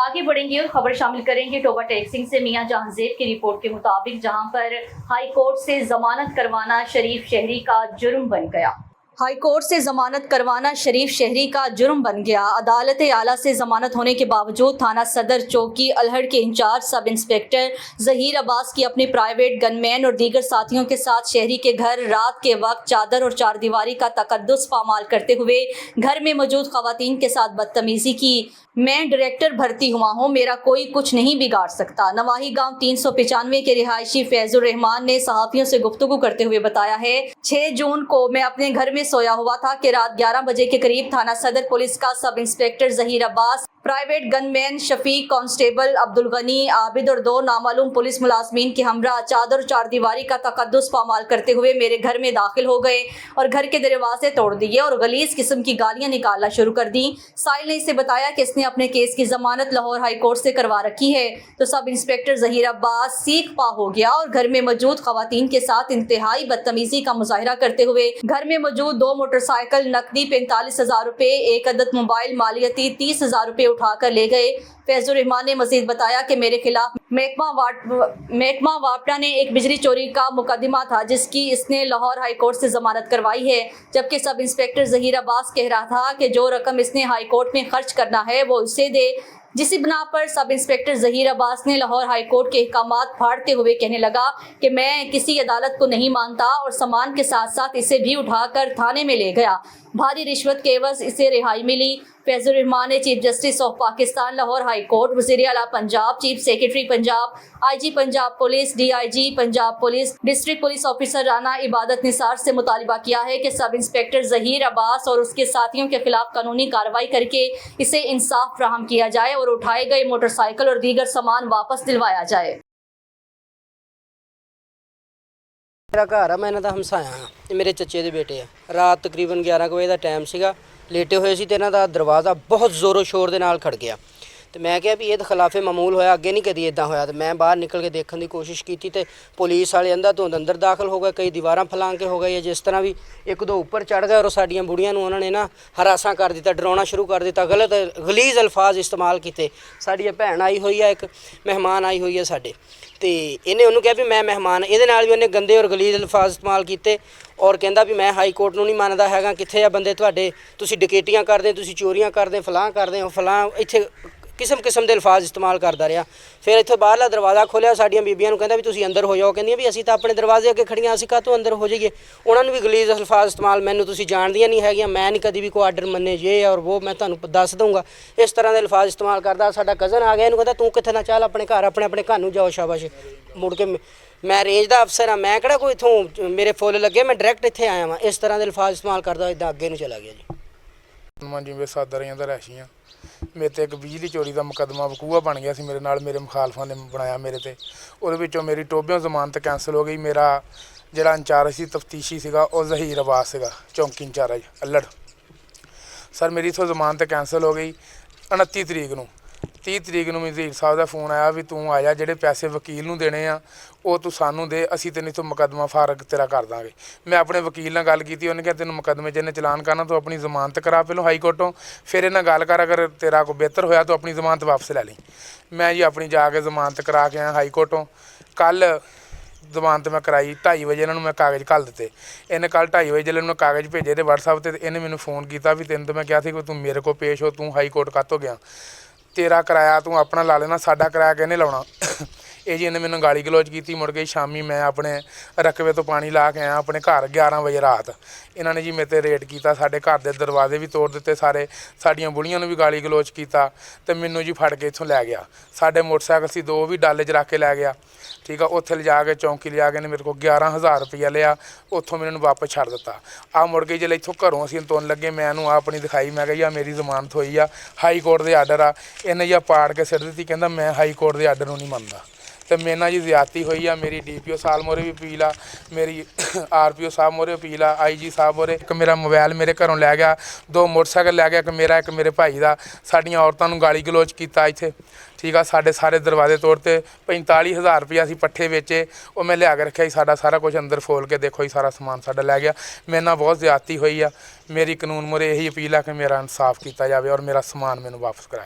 आगे बढ़ेंगे और खबर शामिल करेंगे टोबा टेक सिंह से। मियां जहांजेब की रिपोर्ट के मुताबिक जहां पर हाई कोर्ट से जमानत करवाना शरीफ शहरी का जुर्म बन गया। हाई कोर्ट से जमानत करवाना शरीफ शहरी का जुर्म बन गया। अदालत आला से जमानत होने के बावजूद थाना सदर चौकी अलहड़ के इंचार्ज सब इंस्पेक्टर जहीर अब्बास की अपने प्राइवेट गनमैन और दीगर साथियों के साथ शहरी के घर रात के वक्त चादर और चारदीवारी का तकद्दुस पामाल करते हुए घर में मौजूद खवातीन के साथ बदतमीजी की। मैं डायरेक्टर भर्ती हुआ हूँ, मेरा कोई कुछ नहीं बिगाड़ सकता। नवाही गांव 395 के रिहायशी फैजुर रहमान ने सहाफियों से गुफ्तगू करते हुए बताया है, 6 जून को मैं अपने घर में सोया हुआ था कि रात 11 बजे के करीब थाना सदर पुलिस का sub inspector Zaheer Abbas, private gunman Shafiq, constable Abdul Ghani Abid और 2 नामालूम पुलिस मुलाजमीन के हमरा चादर और चारदीवारी का तकद्दुस पामाल करते हुए मेरे घर में दाखिल हो गए और घर के दरवाजे तोड़ दिए और गलीज किस्म की गालियां निकालना शुरू कर दी। साहिल ने इसे बताया कि इसने अपने केस की जमानत लाहौर हाई कोर्ट से करवा रखी है, तो सब इंस्पेक्टर जहीर अब्बास सीख पा हो गया और घर में मौजूद खवातीन के साथ इंतहाई बदतमीजी का मुजाहिरा करते हुए घर में मौजूद 2 मोटरसाइकिल, नकदी 45,000 रुपए, 1 अदद मोबाइल मालियती 30,000 रुपए उठाकर ले गए। फैजुर रहमान ने मजीद बताया कि मेरे खिलाफ महकमा वापडा ने एक बिजली चोरी का मुकदमा था जिसकी इसने लाहौर हाई कोर्ट से जमानत करवाई है, जबकि सब इंस्पेक्टर जहीर अब्बास कह रहा था कि जो रकम इसने हाई कोर्ट में खर्च करना है वो इसे दे। जिसी बिना पर सब इंस्पेक्टर जहीर अब्बास ने लाहौर हाई कोर्ट के अहकामात फाड़ते हुए कहने लगा कि मैं किसी अदालत को नहीं मानता और सामान के साथ साथ इसे भी उठाकर थाने में ले गया। भारी रिश्वत के एवज इसे रिहाई मिली। फैजुर रहमान ने chief justice of Pakistan Lahore high court, वज़ीर आला Punjab, chief secretary Punjab, IG Punjab police, DIG Punjab police, district police officer Rana इबादत निसार से मुतालबा किया है कि सब इंस्पेक्टर जहीर अब्बास और उसके साथियों के खिलाफ कानूनी कार्रवाई करके इसे इंसाफ फराहम किया जाए और उठाए गए मोटरसाइकिल और दीगर सामान वापस दिलवाया जाए। मेरा घर आ, मैं इन्हां दा हमसाया हाँ, मेरे चचे दे बेटे आ। रात तकरीबन 11 बजे का टाइम सीगा, लेटे हुए सी ते इन्हां दा दरवाज़ा बहुत जोरों शोर दे नाल खड़ गया। तो मैं क्या भी ये तो खिलाफे मामूल होया, अगे नहीं कदी इदा होया। तो मैं बाहर निकल के देखने की कोशिश की तो पुलिस वाले अंदर दाखिल हो गए, कई दीवारां फलांग के हो गए, जिस तरह भी 1-2 ऊपर चढ़ गए और साडियां बुढ़ियां नूं उन्होंने ना हरासा कर दिता, डराउणा शुरू कर दिता, गलत गलीज अल्फाज इस्तेमाल किए। साडी भैन आई हुई है, एक मेहमान आई हुई है साडे, तो इन्हें उन्होंने कहा भी मैं मेहमान, ये भी उन्हें गंदे और गलीज अल्फाज इस्तेमाल किए और कहता भी मैं हाई कोर्ट नूं नहीं मानदा हैगा, कित्थे आ बंदे तुहाडे, तुसीं डकैतियां करदे, तुसीं चोरियां करदे, फलां करदे, फलां, इत्थे किस्म किस्म के अल्फाज इस्तेमाल करता रहा। फिर इत्थों बाहरला दरवाज़ा खोलिया, साडियां बीबियां नूं कहंदा भी तुसीं अंदर हो जाओ, कहंदियां भी असीं तां अपने दरवाजे अगे खड़ियां, असीं काहतों अंदर हो जाइए। उन्होंने भी गलीज अल्फाज इस्तेमाल, मैनूं तुसीं जानदियां नहीं हैगियां, मैं नहीं कभी भी कोई आर्डर मन्ने, ये और वो मैं तुहानूं दस दूँगा, इस तरह के अल्फाज इस्तेमाल करदा। साडा कज़न आ गया, इहनूं कहंदा तूं कित्थे ना चल अपने घर, अपने घर नूं जाओ, शाबाश। मुड़ के मैं रेंज का अफसर हाँ, मैं किहड़ा कोई इत्थों मेरे फुल लगे, मैं डायरैक्ट इत्थे आया वां, इस तरह के अल्फाज इस्तेमाल करदा इदां अगे नूं चला गया जी। जिवें सादरियां दा रैशी हाँ, मेरे ते एक बिजली चोरी का मुकदमा वकूआ बन गया सी मेरे नाल, मेरे मुखालफां ने बनाया मेरे ते, उहदे विचों मेरी टोबियों जमानत कैंसल हो गई। मेरा जिहड़ा इंचार्ज सी तफ्तीशी सीगा वो जहीर अब्बास सीगा, चौंकी इंचार्ज अल्लड़। सर मेरी इत्थों जमानत कैंसल हो गई 29 तरीक नूं। 30 तरीक नूं वज़ीर साहब का फोन आया भी तूं आ जा, जिहड़े पैसे वकील नूं देने आ वो तू सानूं दे, असीं तैनूं इत्थों मुकदमा फारग तेरा कर दांगे। मैं अपने वकील नाल गल कीती, उन्हें कहा तैनूं मुकदमे च इन्हें चलान करना, तू अपनी जमानत करा पहलों हाई कोर्टों, फिर इन्हां गल कर, अगर तेरा कोई बेहतर होया तो अपनी जमानत वापस लै लई। मैं जी अपनी जाके जमानत करा के आया हाई कोर्टों। कल जमानत मैं कराई, 2:30 बजे इन्होंने मैं कागज़ घल दिते। इन्हें कल 2:30 बजे जिसले मैं कागज़ भेजे तो WhatsApp पर, इन्हें मैंने फ़ोन किया भी तेन तो मैं कहा कि तू मेरे को पेश हो, तू हाई कोर्ट कातों गया, तेरा किराया तू अपना ला लेना, साडा किराया किहने लाउणा। ये जी इन्हें मैंने गाली गलोच की। मुड़ के शामी मैं अपने रकबे तो पानी ला के आया अपने घर 11 बजे रात। इन्होंने जी मेरे ते रेड किया, साडे घर के दरवाजे भी तोड़ दिते सारे, साडियां बुढ़ियां नूं भी गाली गलोच किया, तो मैनू जी फड़ के इत्थों लै गया। साडे मोटरसाइकिल सी 2 भी डाले च रख के लै गया, ठीक है। उत्थे लिजा के चौंकी लिया के मेरे को 11,000 रुपया लिया, उत्थों मैंने वापस छड़ दिता। आ मुड़ के जिसले इत्थों घरों असीं तुरन लगे, मैं आ अपनी दिखाई, मैं कहा मेरी जमानत हुई आ, हाई कोर्ट के आर्डर आ। इन्हें जी पाड़ के सिट दी, कहता मैं हाई कोर्ट के आर्डर नूं नहीं मनदा। तो मेरे नाल जी ज्यादती हुई आ। मेरी DPO साहब मोरे भी अपील आ, मेरी RPO साहब मोरे अपील आ, IG साहब मोरे। एक मेरा मोबाइल मेरे घरों लै गया, 2 मोटरसाइकिल लै गया, एक मेरे भाई का। साडियां औरतां नूं गाली गलोच किया इत्थे, ठीक है। साडे सारे दरवाजे तोड़ते, 45,000 रुपया असीं पट्ठे बेचे, वो मैं लिया के रखिया। साडा सारा कुछ अंदर फोल के देखो, सारा समान साडा लै गया। मेरे नाल बहुत ज्यादती हुई आ। मेरी कानून मोरे यही अपील है कि मेरा इंसाफ किया जाए और मेरा समान मैनूं वापस कराया जाए।